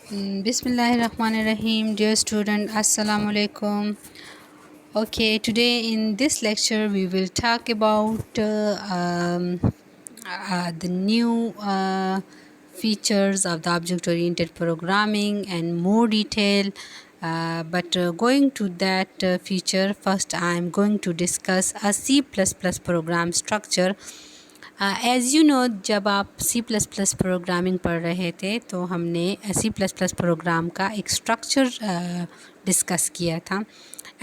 Bismillahirrahmanirrahim. Dear student, Assalamu alaikum. Okay, today in this lecture we will talk about the new features of the object-oriented programming and more detail. But going to that feature, first I am going to discuss a C++ program structure. As you know, जब आप सी plus plus programming पढ़ रहे थे तो हमने सी plus plus programme का एक structure discuss किया था.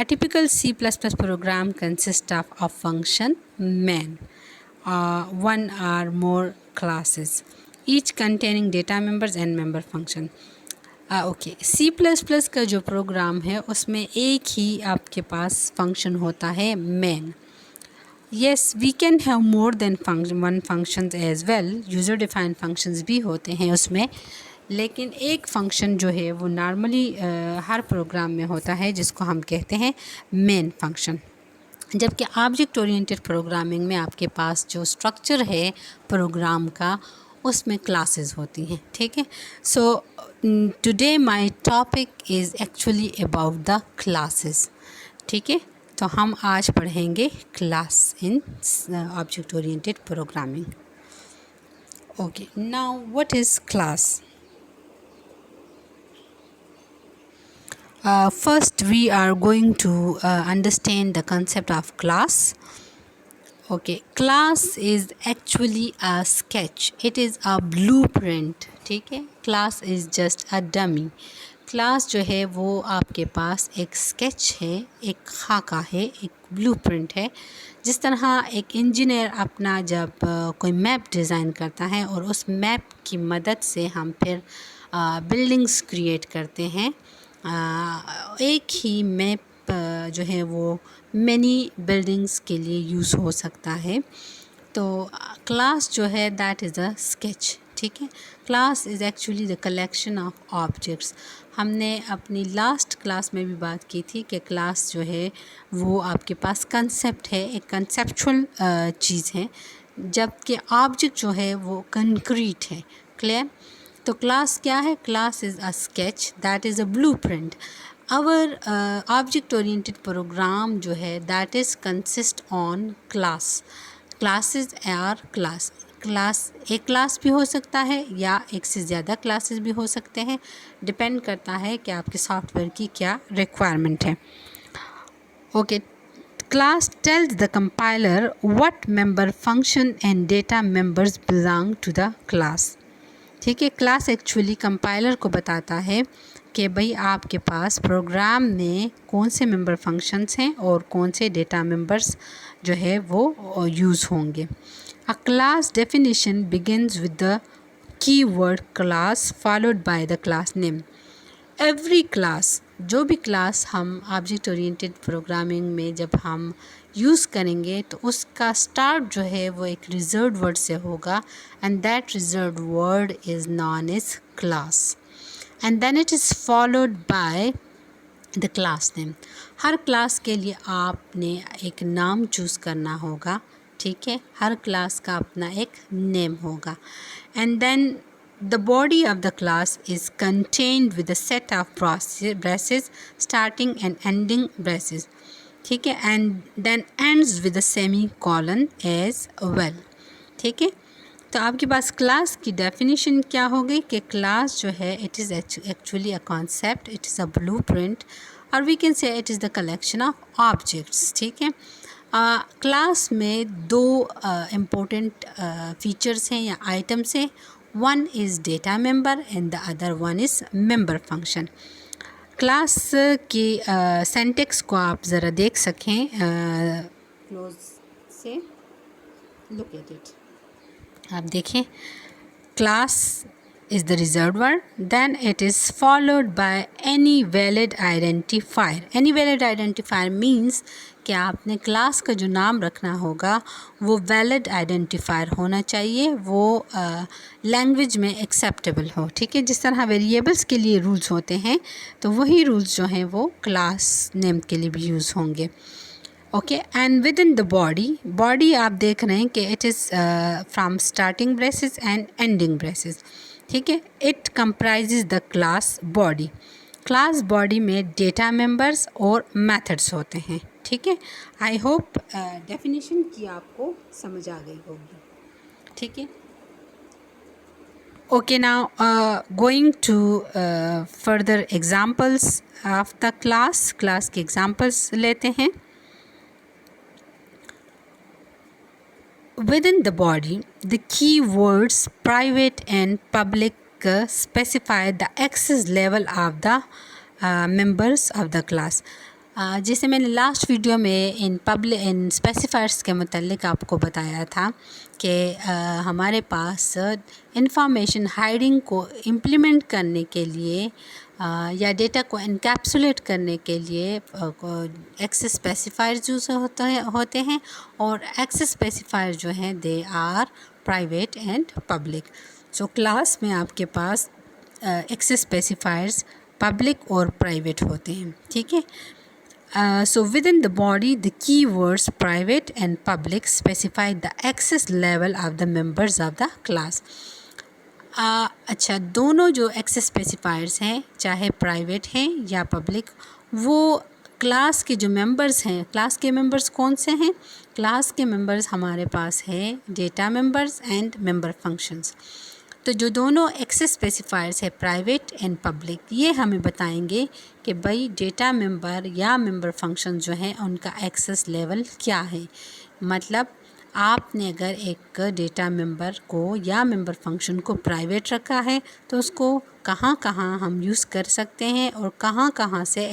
A typical C++ program consists of a function main, one or more classes, each containing data members and member function. Okay, C plus plus का जो प्रोग्राम है उसमें एक ही आपके पास फंक्शन होता है main. Yes, we can have more than one functions as well. User defined functions भी होते हैं उसमें, लेकिन एक फंक्शन जो है वो नॉर्मली हर प्रोग्राम में होता है जिसको हम कहते हैं मेन फंक्शन. जबकि ऑब्जेक्ट ओरिएंटेड प्रोग्रामिंग में आपके पास जो स्ट्रक्चर है प्रोग्राम का उसमें क्लासेस होती हैं. ठीक है. So today my topic is actually about the classes. ठीक है. तो हम आज पढ़ेंगे class in object oriented programming. Okay, now what is class? First we are going to understand the concept of class. Okay, class is actually a sketch. It is a blueprint. ठीक है. Class is just a dummy. Class जो है वो आपके पास एक sketch है, एक खाका है, एक ब्लूप्रिंट है. जिस तरह एक इंजीनियर अपना जब कोई मैप डिज़ाइन करता है और उस मैप की मदद से हम फिर बिल्डिंग्स क्रिएट करते हैं. एक ही मैप जो है वो मैनी बिल्डिंग्स के लिए यूज़ हो सकता है. तो क्लास जो है दैट इज़ अ स्केच. ठीक है. Class is actually the collection of objects. हमने अपनी लास्ट क्लास में भी बात की थी कि क्लास जो है वो आपके पास कंसेप्ट है, एक कंसेप्चुअल चीज़ है, जबकि ऑब्जेक्ट जो है वो कंक्रीट है. क्लियर? तो क्लास क्या है? Class is a sketch that is a blueprint. Our object oriented program जो है that is consist on class. Classes are class. Class एक क्लास भी हो सकता है या एक से ज़्यादा क्लासेस भी हो सकते हैं. डिपेंड करता है कि आपके सॉफ्टवेयर की क्या रिक्वायरमेंट है. Okay, class tells the compiler what member function and data members belong to the class. ठीक है. क्लास एक्चुअली कंपाइलर को बताता है कि भाई आपके पास प्रोग्राम में कौन से मेंबर फंक्शंस हैं और कौन से डेटा मेंबर्स जो है वो यूज़ होंगे. A class definition begins with the keyword class followed by the class name. Every class, जो भी क्लास हम ऑब्जेक्ट ओरिएंटेड प्रोग्रामिंग में जब हम यूज़ करेंगे तो उसका स्टार्ट जो है वो एक रिजर्व्ड वर्ड से होगा and that reserved word is known as class and then it is followed by the class name. हर क्लास के लिए आपने एक नाम चूज़ करना होगा. ठीक है. हर क्लास का अपना एक नेम होगा and then the body of the class is contained with a set of braces starting and ending braces. ठीक है. and then ends with a semicolon as well. ठीक है. तो आपके पास क्लास की डेफिनेशन क्या हो गई कि क्लास जो है it is actually a concept, it is a blueprint और we can say it is the collection of objects. ठीक है. क्लास में दो इम्पोर्टेंट फीचर्स हैं या आइटम्स हैं. One is data member and the other one is member function. Class की सेंटेक्स को आप ज़रा देख सकें क्लोज से, लुक एट इट. आप देखें, class is the reserved word, then it is followed by any valid identifier. Any valid identifier means कि आपने क्लास का जो नाम रखना होगा वो वैलिड आइडेंटिफायर होना चाहिए, वो लैंग्वेज में एक्सेप्टेबल हो. ठीक है. जिस तरह वेरिएबल्स के लिए रूल्स होते हैं तो वही रूल्स जो हैं वो क्लास नेम के लिए भी यूज़ होंगे. Okay. And with in the body आप देख रहे हैं कि it is from starting braces and ending braces. ठीक है। It comprises the class body. Class body में डेटा मेंबर्स और मेथड्स होते हैं। ठीक है। आई होप डेफिनेशन की आपको समझ आ गई होगी। ठीक है। Okay, now going to further examples of the class के examples लेते हैं। Within the body, the keywords private and public specify the access level of the members of the class. जैसे मैंने लास्ट वीडियो में इन स्पेसिफायर्स के मुतालिक आपको बताया था कि हमारे पास इंफॉर्मेशन हाइडिंग को इम्प्लीमेंट करने के लिए या डेटा को इनकैप्सुलेट करने के लिए एक्सेस स्पेसिफायर्स यूज़ होते हैं और एक्सेस स्पेसिफायर जो हैं they are private and public. So class में आपके पास एक्सेस स्पेसिफायर्स पब्लिक और प्राइवेट होते हैं। ठीक है। So within the body, the keywords private and public specify the access level of the members of the class. अच्छा, दोनों जो एक्सेस स्पेसिफायर्स हैं चाहे प्राइवेट हैं या पब्लिक, वो क्लास के जो मेंबर्स हैं, क्लास के मेंबर्स कौन से हैं? क्लास के मेंबर्स हमारे पास हैं data members and member functions. तो जो दोनों एक्सेस स्पेसिफायर्स है प्राइवेट एंड पब्लिक, ये हमें बताएंगे कि भाई डेटा मेंबर या मेंबर फंक्शन जो है उनका एक्सेस लेवल क्या है। मतलब आपने अगर एक डेटा मेंबर को या मेंबर फंक्शन को प्राइवेट रखा है तो उसको कहाँ कहाँ हम यूज़ कर सकते हैं और कहाँ कहाँ से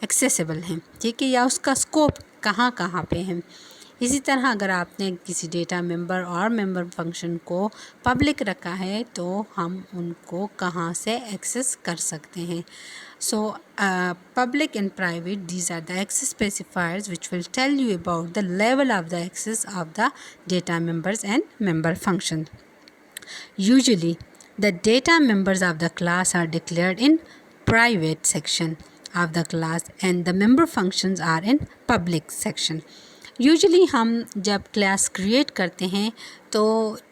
एक्सेसिबल हैं। ठीक है। या उसका स्कोप कहाँ कहाँ पे है। इसी तरह अगर आपने किसी डेटा मेंबर और मेंबर फंक्शन को पब्लिक रखा है तो हम उनको कहाँ से एक्सेस कर सकते हैं। So public and private, these are the access specifiers which will tell you about the level of the access of the data members and member function. Usually, the data members of the class are declared in private section of the class and the member functions are in public section. Usually हम जब class create करते हैं तो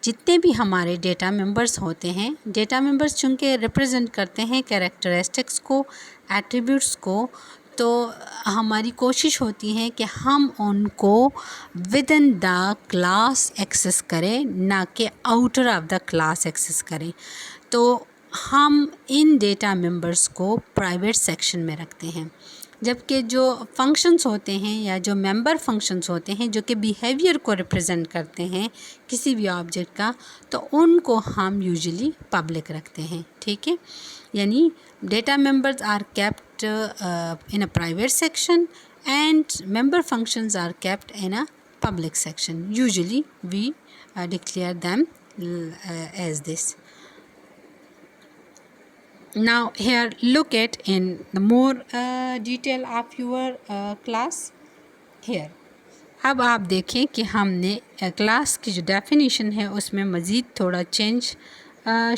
जितने भी हमारे data members होते हैं, डेटा मेंबर्स चूँकि रिप्रेजेंट करते हैं कैरेक्टरिस्टिक्स को, एट्रीब्यूट्स को, तो हमारी कोशिश होती है कि हम उनको within the class access करें, ना कि outer of the class access करें। तो हम इन डेटा मेंबर्स को प्राइवेट सेक्शन में रखते हैं, जबकि जो फंक्शंस होते हैं या जो मेंबर फंक्शंस होते हैं जो कि बिहेवियर को रिप्रेजेंट करते हैं किसी भी ऑब्जेक्ट का, तो उनको हम यूजुअली पब्लिक रखते हैं। ठीक है। यानी data members are kept in a private section and member functions are kept in a public section. Usually we declare them as this. Now here look at in the more detail of your class here. अब आप देखें कि हमने class की जो definition है उसमें मज़ीद थोड़ा चेंज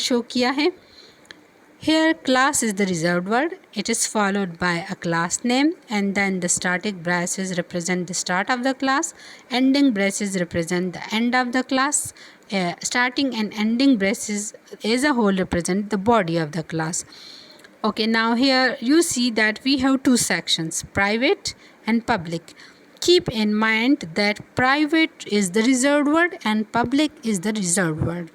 शो किया है। Here class is the reserved word. It is followed by a class name and then the static braces represent the start of the class. Ending braces represent the end of the class. Starting and ending braces as a whole represent the body of the class. Okay, now here you see that we have two sections, private and public. Keep in mind that private is the reserved word and public is the reserved word.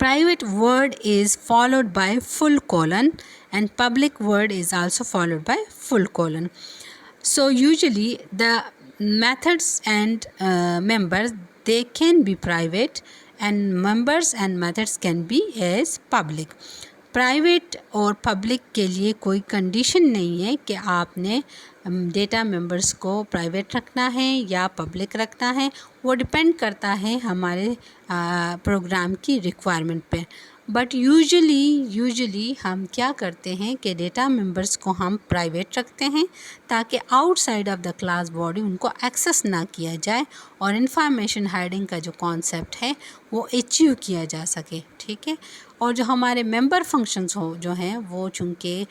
Private word is followed by full colon and public word is also followed by full colon. So usually the methods and members, they can be private and members and methods can be as public. Private और public के लिए कोई condition नहीं है कि आपने data members को private रखना है या पब्लिक रखना है। वो डिपेंड करता है हमारे प्रोग्राम की रिक्वायरमेंट पे। बट यूजुअली हम क्या करते हैं कि डेटा मेंबर्स को हम प्राइवेट रखते हैं ताकि outside of the class body उनको एक्सेस ना किया जाए और इंफॉर्मेशन हाइडिंग का जो कॉन्सेप्ट है वो अचीव किया जा सके। ठीक है। और जो हमारे मेंबर फंक्शंस जो हैं वो चूँकि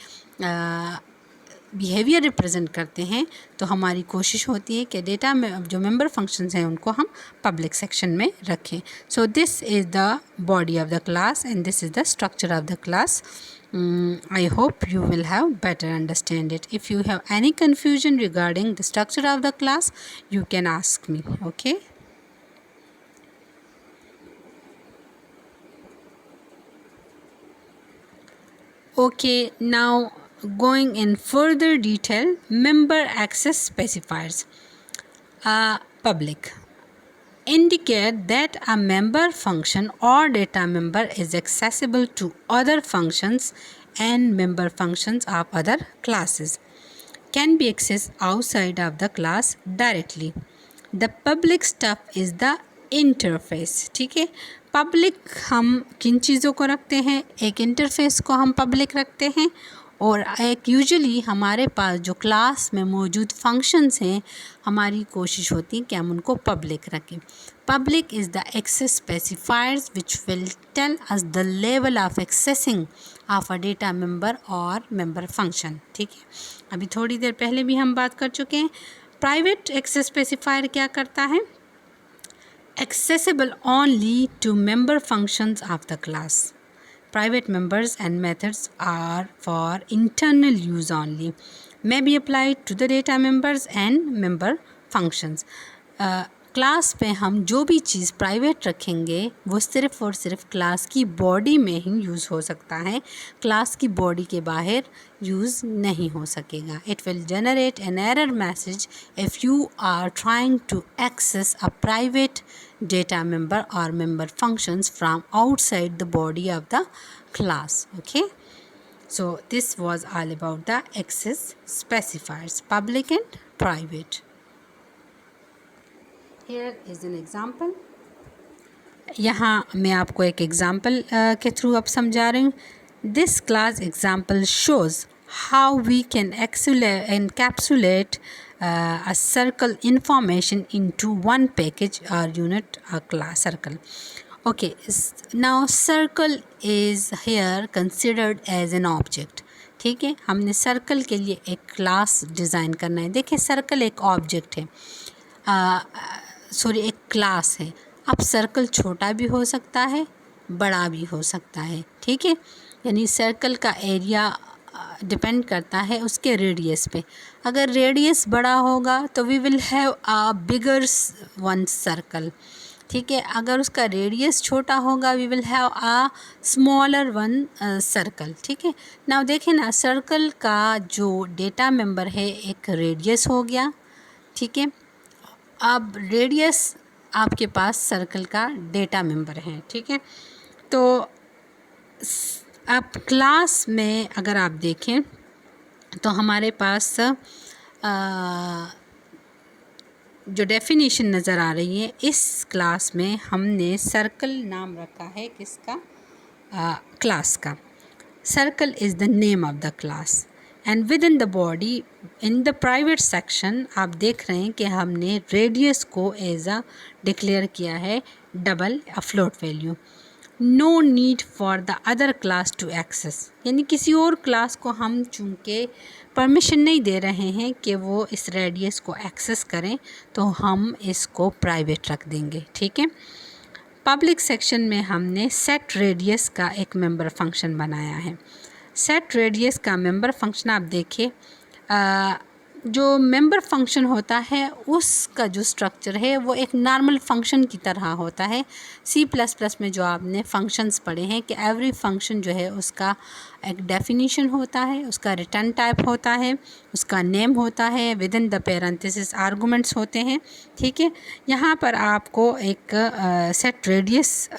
बिहेवियर रिप्रेजेंट करते हैं, तो हमारी कोशिश होती है कि डेटा में जो मेंबर फंक्शंस हैं उनको हम पब्लिक सेक्शन में रखें. So this is the body of the class and this is the structure of the class. I hope you will have better understand it. If you have any confusion regarding the structure of the class, you can ask me. Okay. Okay, now going in further detail, member access specifiers. Public indicate that a member function or data member is accessible to other functions and member functions of other classes can be accessed outside of the class directly. The public stuff is the interface. ठीक है, public हम किन चीज़ों को रखते हैं? एक interface को हम पब्लिक रखते हैं और एक यूजुअली हमारे पास जो क्लास में मौजूद फंक्शंस हैं हमारी कोशिश होती है कि हम उनको पब्लिक रखें. Public is the access specifiers which will tell us the level of accessing of a data member और मेंबर फंक्शन. ठीक है, अभी थोड़ी देर पहले भी हम बात कर चुके हैं. प्राइवेट एक्सेस स्पेसिफायर क्या करता है? Accessible only to member functions of the class. Private members and methods are for internal use only. May be applied to the data members and member functions. Class पे हम जो भी चीज़ private रखेंगे वो सिर्फ़ और सिर्फ क्लास की बॉडी में ही यूज़ हो सकता है, क्लास की बॉडी के बाहर यूज़ नहीं हो सकेगा. It will generate an error message if you are trying to access a private data member or member functions from outside the body of the class. Okay, so this was all about the access specifiers, public and private. Here is an example. यहाँ मैं आपको एक example के through अब समझा रही हूँ. This class example shows how we can encapsulate a circle information into one package or unit or class circle. Okay, now circle is here considered as an object. ठीक है, हमने सर्कल के लिए एक क्लास डिज़ाइन करना है. देखिए, circle एक ऑब्जेक्ट है, एक क्लास है. अब सर्कल छोटा भी हो सकता है, बड़ा भी हो सकता है. ठीक है, यानी सर्कल का एरिया डिपेंड करता है उसके रेडियस पे. अगर रेडियस बड़ा होगा तो we will have a bigger one circle. ठीक है, अगर उसका रेडियस छोटा होगा we will have a smaller one circle. ठीक है, नाउ देखें ना, सर्कल का जो डेटा मेंबर है एक रेडियस हो गया. ठीक है, अब रेडियस आपके पास सर्कल का डेटा मेंबर है. ठीक है, तो अब क्लास में अगर आप देखें तो हमारे पास जो डेफिनेशन नज़र आ रही है, इस क्लास में हमने सर्कल नाम रखा है किसका? क्लास का. Circle is the name of the class and with in the body in the private section आप देख रहे हैं कि हमने रेडियस को एज अ डिक्लेयर किया है double a float value. No need for the other class to access, यानी किसी और क्लास को हम चूँकि परमिशन नहीं दे रहे हैं कि वो इस रेडियस को एक्सेस करें, तो हम इसको प्राइवेट रख देंगे. ठीक है, पब्लिक सेक्शन में हमने सेट रेडियस का एक मेंबर फंक्शन बनाया है. सेट रेडियस का मेंबर फंक्शन आप देखिए, जो मेंबर फंक्शन होता है उसका जो स्ट्रक्चर है वो एक नॉर्मल फंक्शन की तरह होता है. C++ में जो आपने फंक्शंस पढ़े हैं कि एवरी फंक्शन जो है उसका एक डेफिनेशन होता है, उसका रिटर्न टाइप होता है, उसका नेम होता है, with in the parenthesis arguments होते हैं. ठीक है, यहाँ पर आपको एक सेट रेडियस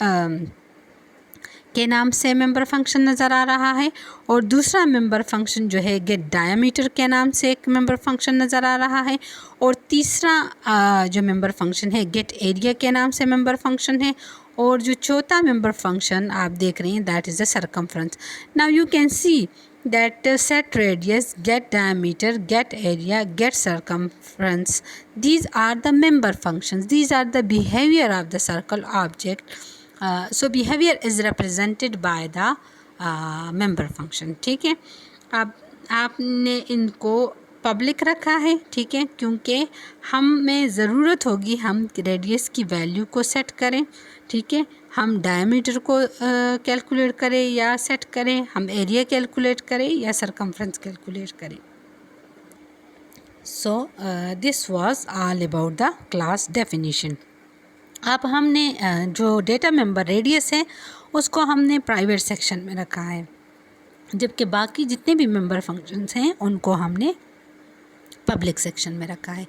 के नाम से मेंबर फंक्शन नज़र आ रहा है और दूसरा मेंबर फंक्शन जो है गेट डायमीटर के नाम से एक मेंबर फंक्शन नज़र आ रहा है और तीसरा जो मेंबर फंक्शन है गेट एरिया के नाम से मेंबर फंक्शन है और जो चौथा मेंबर फंक्शन आप देख रहे हैं that is the circumference. Now you can see that set radius, get diameter, get area, get circumference, these are the member functions, these are the behavior of the circle object. So behavior is represented by the member function. ठीक है, अब आपने इनको public रखा है, ठीक है, क्योंकि हमें ज़रूरत होगी हम रेडियस की वैल्यू को सेट करें, ठीक है, हम डायमीटर को कैलकुलेट करें या सेट करें, हम एरिया कैलकुलेट करें या सरकमफ्रेंस कैलकुलेट करें। सो this was all about the class definition. अब हमने जो डेटा मेंबर रेडियस है उसको हमने प्राइवेट सेक्शन में रखा है, जबकि बाकी जितने भी मेंबर फंक्शंस हैं उनको हमने पब्लिक सेक्शन में रखा है,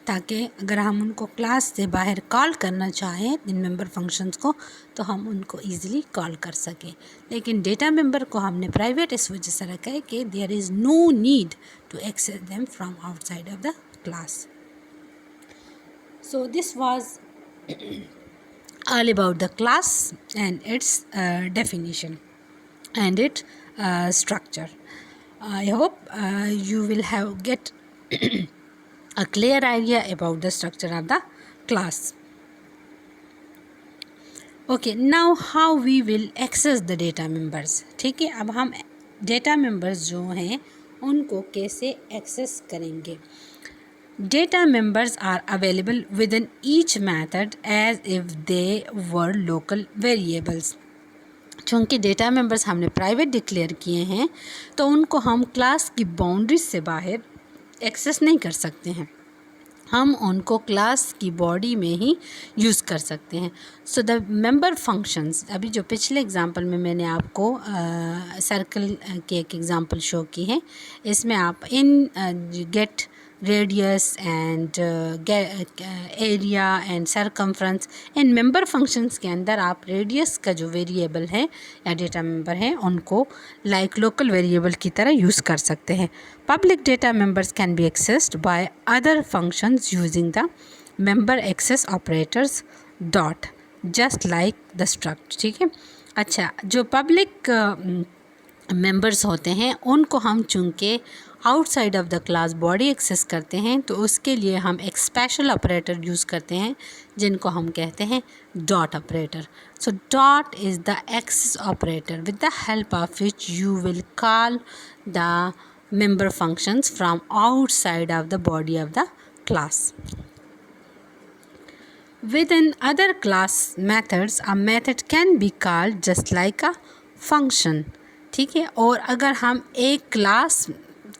ताकि अगर हम उनको क्लास से बाहर कॉल करना चाहें इन मेंबर फंक्शंस को तो हम उनको इजीली कॉल कर सकें। लेकिन डेटा मेंबर को हमने प्राइवेट इस वजह से रखा है कि there is no need to access them from outside of the class. So this was all about the class and its definition and its structure. I hope you will have get a clear idea about the structure of the class. Okay, now how we will access the data members. ठीक है, अब हम data members जो हैं उनको कैसे access करेंगे। Data members are available within each method as if they were local variables. चूँकि डेटा मेंबर्स हमने प्राइवेट डिक्लेयर किए हैं तो उनको हम क्लास की बाउंड्रीज से बाहर एक्सेस नहीं कर सकते हैं, हम उनको क्लास की बॉडी में ही यूज़ कर सकते हैं। सो द मेंबर फंक्शंस, अभी जो पिछले एग्जांपल में मैंने आपको सर्कल की एक एग्जांपल शो की है, इसमें आप इन get radius and area and circumference, इन मेंबर फंक्शंस के अंदर आप रेडियस का जो वेरिएबल है या डेटा मेंबर है उनको लाइक लोकल वेरिएबल की तरह यूज़ कर सकते हैं। Public data members can be accessed by other functions using the member access operators dot just like the struct. ठीक है, अच्छा, जो पब्लिक मेंबर्स होते हैं उनको हम चूँकि outside of the class body access करते हैं तो उसके लिए हम एक स्पेशल ऑपरेटर यूज़ करते हैं जिनको हम कहते हैं dot operator. So dot is the access operator with the help of which you will call the member functions from outside of the body of the class. Within other class methods, a method can be called just like a function. ठीक है, और अगर हम एक class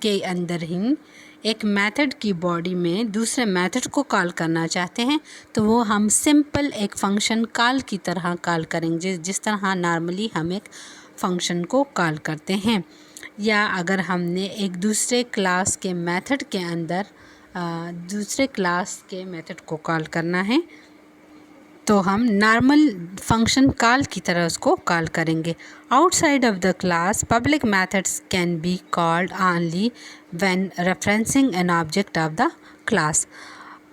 के अंदर ही एक method की बॉडी में दूसरे मेथड को कॉल करना चाहते हैं तो वो हम सिंपल एक फंक्शन कॉल की तरह कॉल करेंगे, जिस तरह नॉर्मली हम एक फंक्शन को कॉल करते हैं। या अगर हमने एक दूसरे क्लास के मेथड के अंदर दूसरे क्लास के मेथड को कॉल करना है तो हम नॉर्मल फंक्शन कॉल की तरह उसको कॉल करेंगे। Outside of the class public methods can be called only when referencing an object of the class.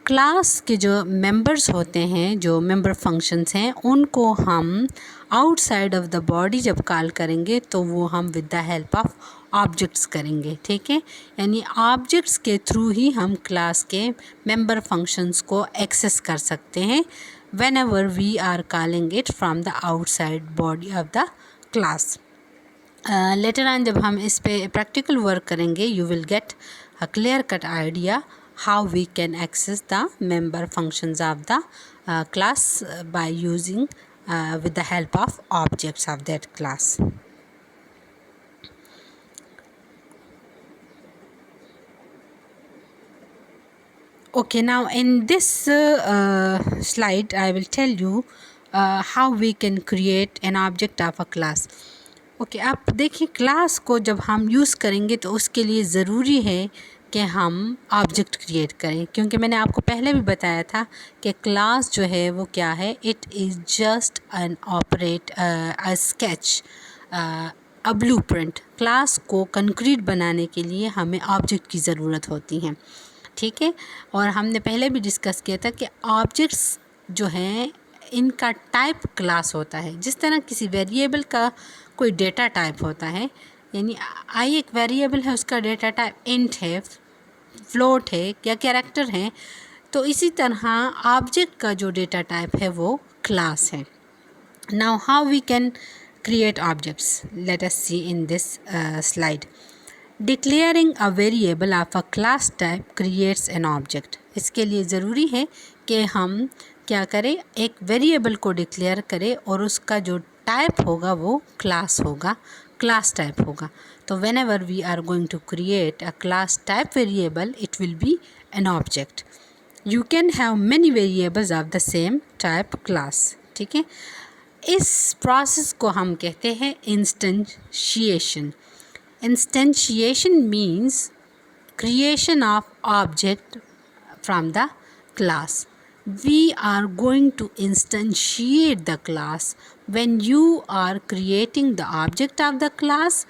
Class के जो मेंबर्स होते हैं, जो मेंबर फंक्शंस हैं, उनको हम आउटसाइड ऑफ द बॉडी जब कॉल करेंगे तो वो हम with the help of objects करेंगे। ठीक है, यानी ऑब्जेक्ट्स के थ्रू ही हम क्लास के मेंबर फंक्शंस को एक्सेस कर सकते हैं whenever we are calling it from the outside body of the class. Later on जब हम इस पे प्रैक्टिकल वर्क करेंगे you will get a clear cut idea how we can access the member functions of the class by using with the help of objects of that class. Okay, now in this slide I will tell you how we can create an object of a class. Okay, आप देखिए class को जब हम use करेंगे तो उसके लिए ज़रूरी है कि हम ऑब्जेक्ट क्रिएट करें, क्योंकि मैंने आपको पहले भी बताया था कि क्लास जो है वो क्या है, it is just an operate a sketch, a blueprint. Class को कंक्रीट बनाने के लिए हमें ऑब्जेक्ट की ज़रूरत होती है। ठीक है, और हमने पहले भी डिस्कस किया था कि ऑब्जेक्ट्स जो हैं इनका टाइप क्लास होता है। जिस तरह किसी वेरिएबल का कोई डेटा टाइप होता है, यानी आई एक वेरिएबल है, उसका डेटा टाइप इंट है, फ्लोट है या कैरेक्टर है, तो इसी तरह ऑब्जेक्ट का जो डेटा टाइप है वो क्लास है। Now how we can create objects, let us see in this slide. Declaring a variable of a class type creates an object. इसके लिए ज़रूरी है कि हम क्या करें, एक वेरिएबल को डिक्लेयर करें और उसका जो टाइप होगा वो क्लास होगा, क्लास टाइप होगा। तो whenever we are going to create a class type variable it will be an object. You can have many variables of the same type class. ठीक है, इस प्रोसेस को हम कहते हैं instantiation. Instantiation means creation of object from the class. We are going to instantiate the class. When you are creating the object of the class,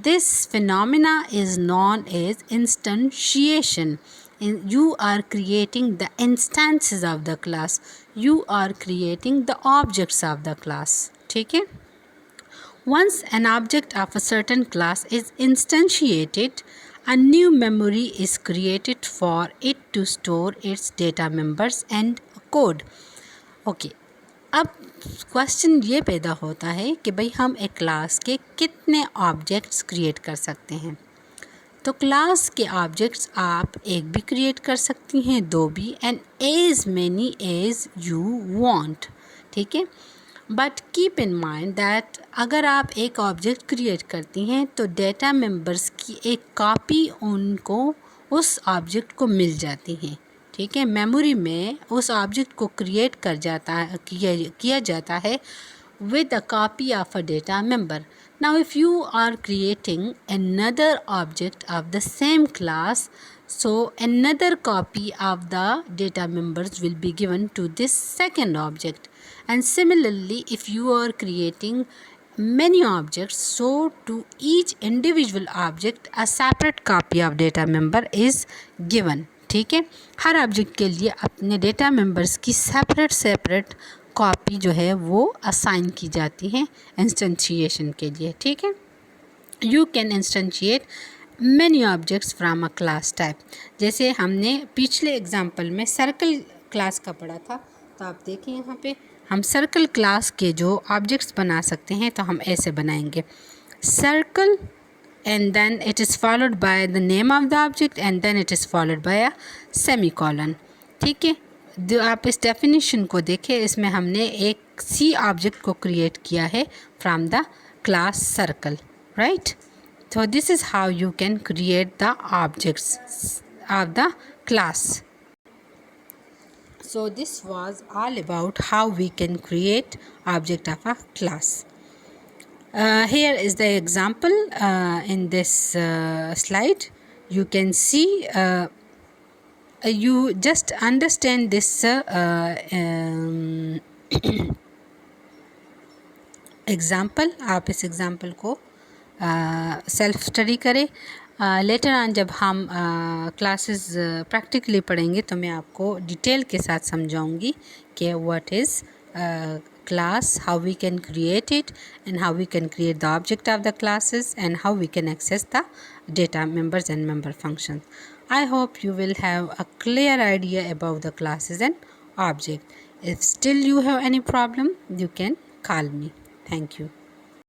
this phenomena is known as instantiation. You are creating the instances of the class. You are creating the objects of the class. ठीक है? Once an object of a certain class is instantiated, a new memory is created for it to store its data members and code. Okay, अब question ये पैदा होता है कि भाई हम एक क्लास के कितने ऑब्जेक्ट्स क्रिएट कर सकते हैं। तो क्लास के ऑब्जेक्ट्स आप एक भी क्रिएट कर सकती हैं, दो भी, and as many as you want. ठीक है, but keep in mind that अगर आप एक ऑब्जेक्ट क्रिएट करती हैं तो डेटा मेंबर्स की एक कॉपी उनको उस ऑब्जेक्ट को मिल जाती है। ठीक है, मेमोरी में उस ऑब्जेक्ट को क्रिएट कर जाता है, किया जाता है with a copy of a data member. Now if you are creating another object of the same class, so another copy of the data members will be given to this second object. And similarly, if you are creating many objects, so to each individual object a separate copy of data member is given. ठीक है, हर object के लिए अपने data members की separate copy जो है वो assign की जाती है इंस्टेंशिएशन के लिए। ठीक है, you can instantiate many objects from a class type. जैसे हमने पिछले एग्जांपल में सर्कल क्लास का पढ़ा था, तो आप देखें यहाँ पे हम सर्कल क्लास के जो ऑब्जेक्ट्स बना सकते हैं तो हम ऐसे बनाएंगे, circle and then it is followed by the name of the object and then it is followed by a semicolon. ठीक है, जो आप इस डेफिनेशन को देखें, इसमें हमने एक सी ऑब्जेक्ट को क्रिएट किया है from the class circle, right. So this is how you can create the objects of the class. So this was all about how we can create object of a class. Here is the example in this slide. You can see you just understand this example. आप इस example को self study करें। Later on जब हम classes practically पढ़ेंगे तो मैं आपको डिटेल के साथ समझाऊंगी कि what is class, how we can create it, and how we can create the object of the classes, and how we can access the data members and member functions. I hope you will have a clear idea about the classes and object. If still you have any problem, you can call me. Thank you.